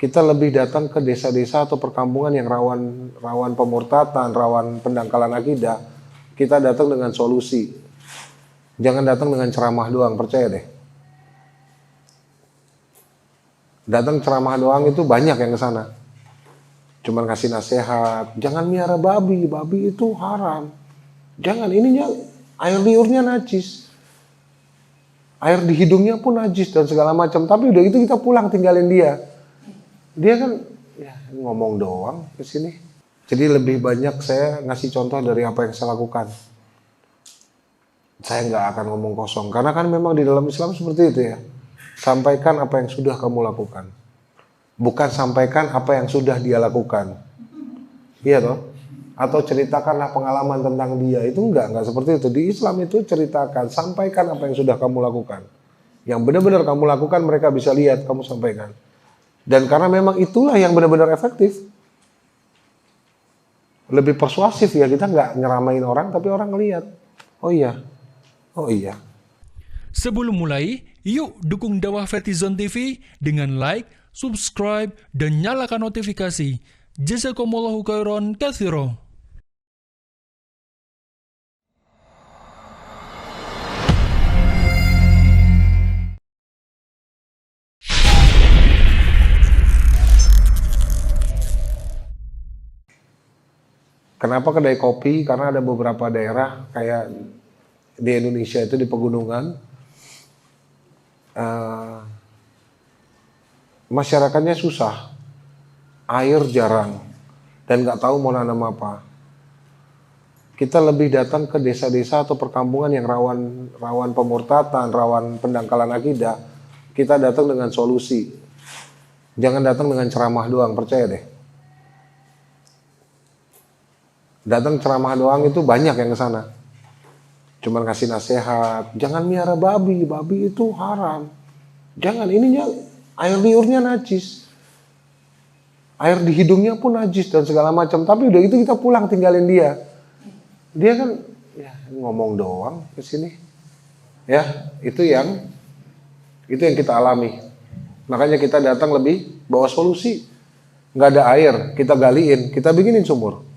kita lebih datang ke desa-desa atau perkampungan yang rawan pemurtatan, rawan pendangkalan akidah. Kita datang dengan solusi. Jangan datang dengan ceramah doang, percaya deh. Datang ceramah doang itu banyak yang ke sana. Cuman kasih nasihat, jangan miara babi, babi itu haram. Jangan, ininya air liurnya najis. Air di hidungnya pun najis dan segala macam. Tapi udah itu kita pulang tinggalin dia. Dia kan ya, ngomong doang ke sini. Jadi lebih banyak saya ngasih contoh dari apa yang saya lakukan. Saya nggak akan ngomong kosong. Karena kan memang di dalam Islam seperti itu ya. Sampaikan apa yang sudah kamu lakukan. Bukan sampaikan apa yang sudah dia lakukan. Iya toh? Atau ceritakanlah pengalaman tentang dia. Itu enggak seperti itu. Di Islam itu ceritakan, sampaikan apa yang sudah kamu lakukan. Yang benar-benar kamu lakukan mereka bisa lihat, kamu sampaikan. Dan karena memang itulah yang benar-benar efektif. Lebih persuasif ya, kita nggak nyeramain orang tapi orang ngelihat. Oh iya. Sebelum mulai, yuk dukung dakwah Vertizon TV dengan like, subscribe, dan nyalakan notifikasi. Jazakumullahu khairan katsira. Kenapa kedai kopi? Karena ada beberapa daerah kayak di Indonesia itu di pegunungan, masyarakatnya susah, air jarang, dan nggak tahu mau nanam apa. Kita lebih datang ke desa-desa atau perkampungan yang rawan pemurtatan, rawan pendangkalan akidah. Kita datang dengan solusi. Jangan datang dengan ceramah doang, percaya deh. Datang ceramah doang itu banyak yang ke sana. Cuman kasih nasihat, jangan miara babi, babi itu haram. Jangan, ininya air liurnya najis. Air di hidungnya pun najis dan segala macam. Tapi udah itu kita pulang tinggalin dia. Dia kan ya, ngomong doang ke sini. Ya, itu yang kita alami. Makanya kita datang lebih bawa solusi. Nggak ada air, kita galiin, kita bikinin sumur.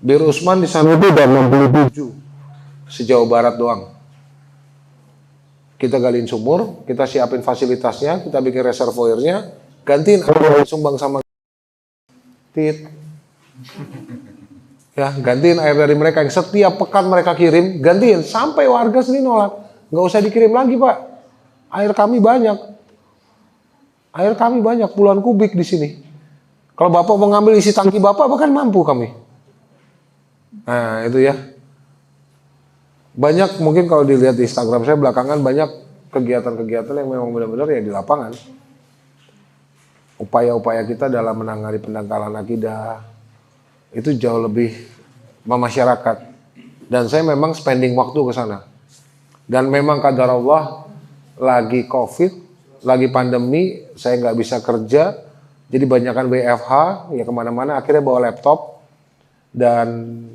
Bir Usman di sana itu udah 67 sejauh barat doang. Kita galiin sumur, kita siapin fasilitasnya, kita bikin reservoirnya, gantiin air sumbang sama tit. Ya, gantiin air dari mereka yang setiap pekan mereka kirim, gantiin sampai warga sini nolak. Nggak usah dikirim lagi, Pak. Air kami banyak. Air kami banyak puluhan kubik di sini. Kalau Bapak mau ngambil isi tangki Bapak, bahkan mampu kami. Nah, itu ya. Banyak mungkin kalau dilihat di Instagram saya belakangan banyak kegiatan-kegiatan yang memang benar-benar ya di lapangan. Upaya-upaya kita dalam menangani pendangkalan akidah itu jauh lebih memasyarakat. Dan saya memang spending waktu ke sana. Dan memang kadar Allah lagi COVID, lagi pandemi, saya nggak bisa kerja. Jadi banyakkan WFH, ya kemana-mana akhirnya bawa laptop. Dan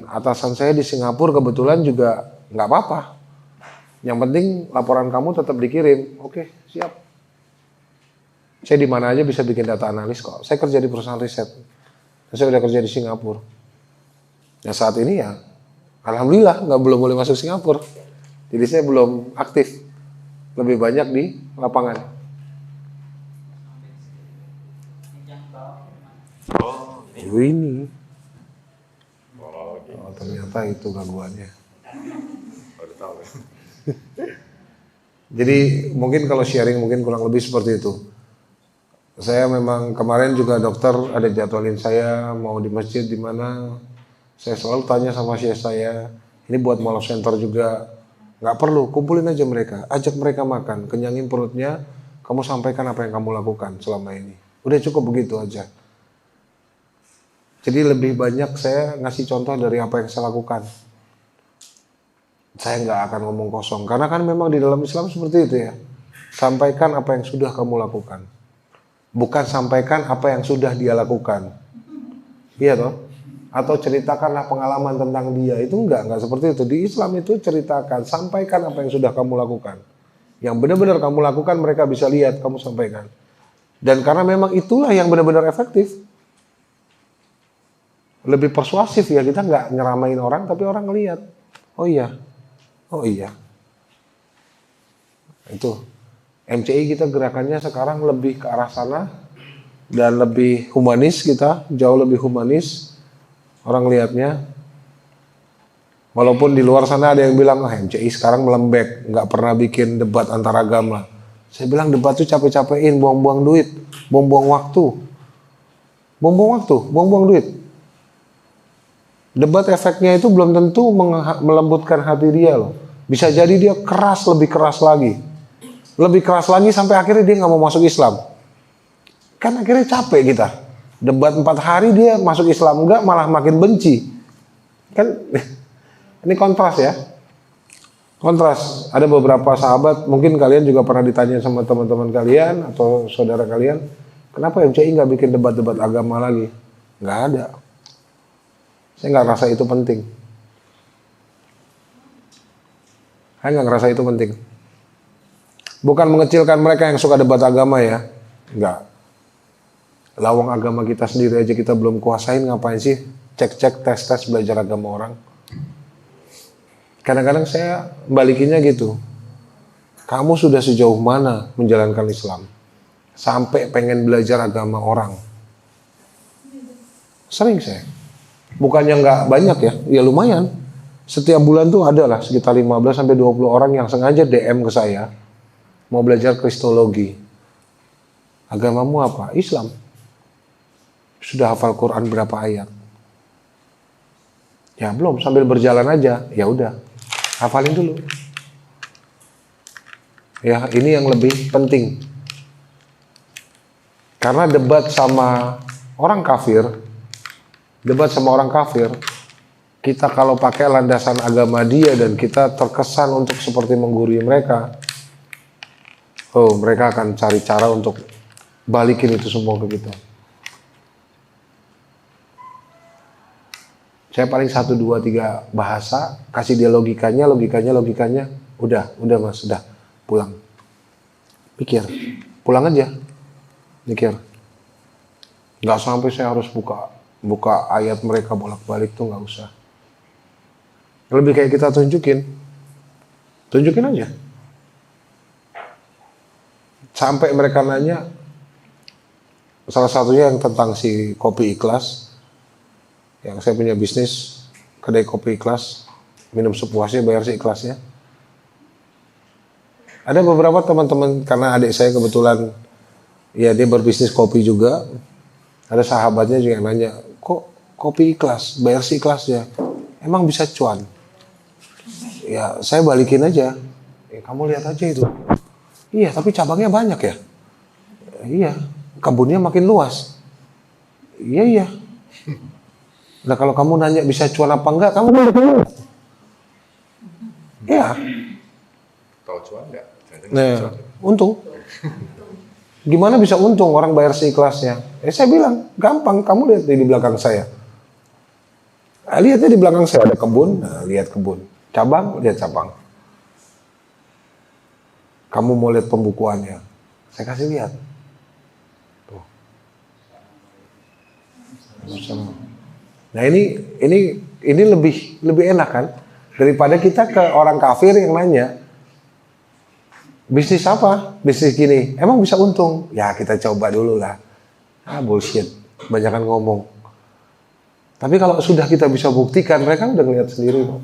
atasan saya di Singapura kebetulan juga nggak apa-apa. Yang penting laporan kamu tetap dikirim. Oke, siap. Saya di mana aja bisa bikin data analis kok. Saya kerja di perusahaan riset. Saya udah kerja di Singapura. Nah saat ini ya, alhamdulillah belum boleh masuk Singapura. Jadi saya belum aktif. Lebih banyak di lapangan. Ini. Oh, ternyata itu gangguannya. Jadi mungkin kalau sharing mungkin kurang lebih seperti itu. Saya memang kemarin juga dokter ada jadwalin saya mau di masjid di mana. Saya selalu tanya sama syekh saya, ini buat Molaf Center juga. Nggak perlu, kumpulin aja mereka, ajak mereka makan, kenyangin perutnya, kamu sampaikan apa yang kamu lakukan selama ini. Udah cukup begitu aja. Jadi lebih banyak saya ngasih contoh dari apa yang saya lakukan. Saya nggak akan ngomong kosong. Karena kan memang di dalam Islam seperti itu ya. Sampaikan apa yang sudah kamu lakukan. Bukan sampaikan apa yang sudah dia lakukan. Iya toh? Atau ceritakanlah pengalaman tentang dia. Itu enggak seperti itu. Di Islam itu ceritakan, sampaikan apa yang sudah kamu lakukan. Yang benar-benar kamu lakukan mereka bisa lihat, kamu sampaikan. Dan karena memang itulah yang benar-benar efektif. Lebih persuasif ya, kita nggak nyeramain orang tapi orang ngelihat. Oh iya, oh iya. Itu MCI kita gerakannya sekarang lebih ke arah sana dan lebih humanis kita, jauh lebih humanis orang lihatnya. Walaupun di luar sana ada yang bilang, MCI sekarang melembek, nggak pernah bikin debat antar agama. Saya bilang debat tuh capek-capekin, buang-buang duit, buang-buang waktu. Buang-buang waktu, buang-buang duit. Debat efeknya itu belum tentu melembutkan hati dia loh. Bisa jadi dia keras, lebih keras lagi. Lebih keras lagi sampai akhirnya dia nggak mau masuk Islam. Kan akhirnya capek kita. Debat 4 hari dia masuk Islam enggak, malah makin benci. Kan ini kontras ya. Kontras. Ada beberapa sahabat, mungkin kalian juga pernah ditanya sama teman-teman kalian atau saudara kalian, kenapa MCI nggak bikin debat-debat agama lagi? Nggak ada. Saya nggak ngerasa itu penting. Saya nggak ngerasa itu penting. Bukan mengecilkan mereka yang suka debat agama ya. Nggak. Lawang agama kita sendiri aja kita belum kuasain, ngapain sih cek-cek, tes-tes belajar agama orang. Kadang-kadang saya balikinnya gitu. Kamu sudah sejauh mana menjalankan Islam? Sampai pengen belajar agama orang. Sering saya. Bukannya nggak banyak ya, ya lumayan. Setiap bulan tuh ada lah sekitar 15-20 orang yang sengaja DM ke saya. Mau belajar kristologi. Agamamu apa? Islam. Sudah hafal Quran berapa ayat? Ya belum, sambil berjalan aja. Ya udah, hafalin dulu. Ya ini yang lebih penting. Karena debat sama orang kafir, kita kalau pakai landasan agama dia dan kita terkesan untuk seperti menggurui mereka, mereka akan cari cara untuk balikin itu semua ke kita. Saya paling 1, 2, 3 bahasa, kasih dia logikanya, udah mas, udah pulang. Pikir, pulang aja, mikir. Nggak sampai saya harus buka ayat mereka bolak-balik tuh, nggak usah. Lebih kayak kita tunjukin aja. Sampai mereka nanya, salah satunya yang tentang si kopi ikhlas. Yang saya punya bisnis kedai kopi ikhlas, minum sepuasnya, bayar seikhlasnya. Ada beberapa teman-teman, karena adik saya kebetulan ya dia berbisnis kopi juga. Ada sahabatnya juga yang nanya, kok kopi ikhlas, bayar seikhlasnya, emang bisa cuan? Ya saya balikin aja, kamu lihat aja itu. Iya tapi cabangnya banyak ya. Iya, kebunnya makin luas. Iya. Nah kalau kamu nanya bisa cuan apa enggak, kamu boleh dulu. Iya. Tahu cuan enggak? Nah, untung. Gimana bisa untung orang bayar seikhlasnya? Saya bilang, gampang, kamu lihat di belakang saya. Lihatnya di belakang saya ada kebun, lihat kebun. Cabang, lihat cabang. Kamu mau lihat pembukuannya? Saya kasih lihat. Tuh. Nah ini lebih enak kan daripada kita ke orang kafir yang nanya bisnis apa, bisnis gini, emang bisa untung? Ya kita coba dulu lah. Bullshit, banyakan ngomong. Tapi kalau sudah kita bisa buktikan, mereka udah ngeliat sendiri kok.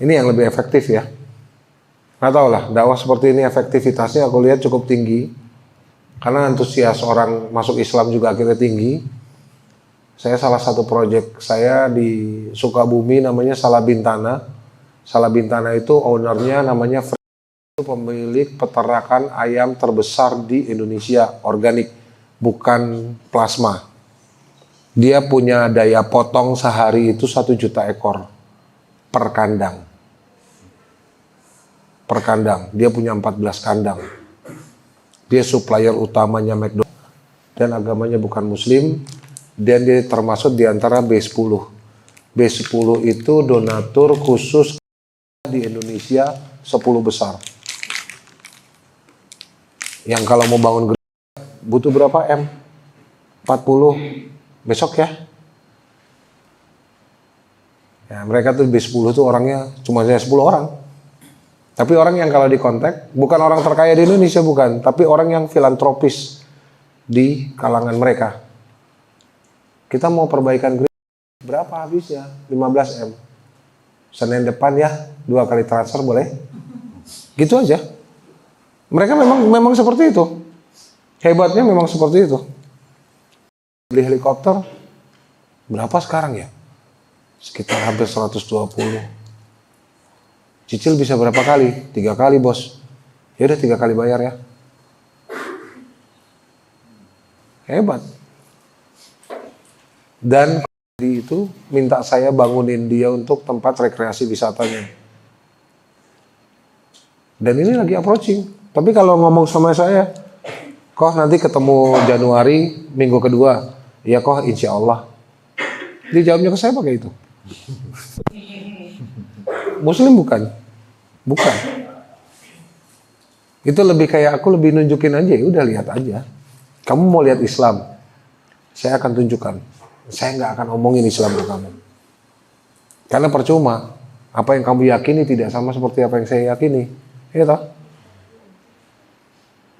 Ini yang lebih efektif ya. Nggak tahu lah, dakwah seperti ini efektivitasnya aku lihat cukup tinggi. Karena antusias orang masuk Islam juga akhirnya tinggi. Saya salah satu proyek saya di Sukabumi namanya Salabintana. Salabintana itu ownernya namanya itu pemilik peternakan ayam terbesar di Indonesia, organik, bukan plasma. Dia punya daya potong sehari itu 1 juta ekor per kandang. Per kandang, dia punya 14 kandang. Dia supplier utamanya McDonald dan agamanya bukan Muslim. Dan dia termasuk di antara B10. B10 itu donatur khusus di Indonesia 10 besar. Yang kalau mau bangun gereja butuh berapa M? 40 besok ya. Ya, mereka tuh B10 tuh orangnya cuma 10 orang. Tapi orang yang kalau dikontak, bukan orang terkaya di Indonesia, bukan. Tapi orang yang filantropis di kalangan mereka. Kita mau perbaikan gereja, berapa habisnya? 15 M. Senin depan ya, 2 kali transfer boleh? Gitu aja. Mereka memang seperti itu. Hebatnya memang seperti itu. Beli helikopter, berapa sekarang ya? Sekitar hampir 120. Cicil bisa berapa kali? 3 kali bos. Ya udah 3 kali bayar ya. Hebat. Dan itu minta saya bangunin dia untuk tempat rekreasi wisatanya. Dan ini lagi approaching. Tapi kalau ngomong sama saya, kok nanti ketemu Januari minggu kedua, ya kok insya Allah. Dia jawabnya ke saya pakai itu. Muslim bukan? Bukan. Itu lebih kayak aku lebih nunjukin aja, ya udah lihat aja. Kamu mau lihat Islam, saya akan tunjukkan. Saya nggak akan omongin Islam ke kamu. Karena percuma, apa yang kamu yakini tidak sama seperti apa yang saya yakini. Iya toh?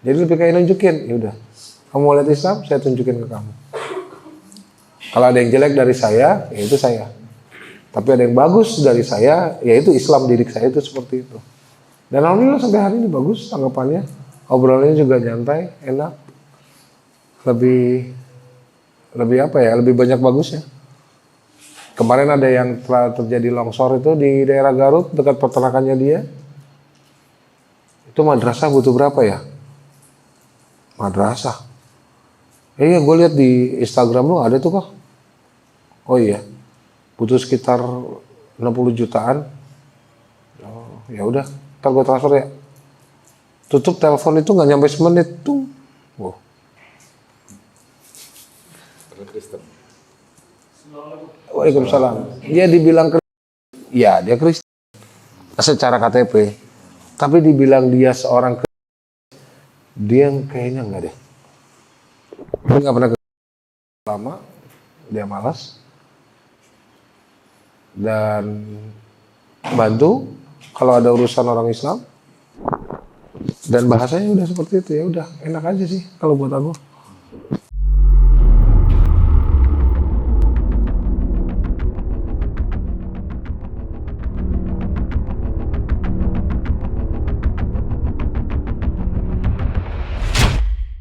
Jadi lebih kayak nunjukin, ya udah. Kamu mau lihat Islam, saya tunjukin ke kamu. Kalau ada yang jelek dari saya, ya itu saya. Tapi ada yang bagus dari saya, yaitu Islam didik saya itu seperti itu. Dan alhamdulillah sampai hari ini bagus tanggapannya. Obrolannya juga nyantai, enak. Lebih apa ya, lebih banyak bagusnya. Kemarin ada yang telah terjadi longsor itu di daerah Garut, dekat peternakannya dia. Itu madrasah butuh berapa ya? Madrasah. Iya, gue lihat di Instagram lu ada tuh kok. Oh iya. Butuh sekitar 60 jutaan. Oh, ya udah, ntar gue transfer ya. Tutup telepon itu nggak nyampe semenit tuh. Wow. Kristen. Waalaikumsalam. Dia dibilang ya dia Kristen secara KTP, tapi dibilang dia seorang Kristen, dia kayaknya enggak deh. Dia nggak pernah lama, dia malas. Dan bantu kalau ada urusan orang Islam, dan bahasanya udah seperti itu, ya udah enak aja sih kalau buat aku.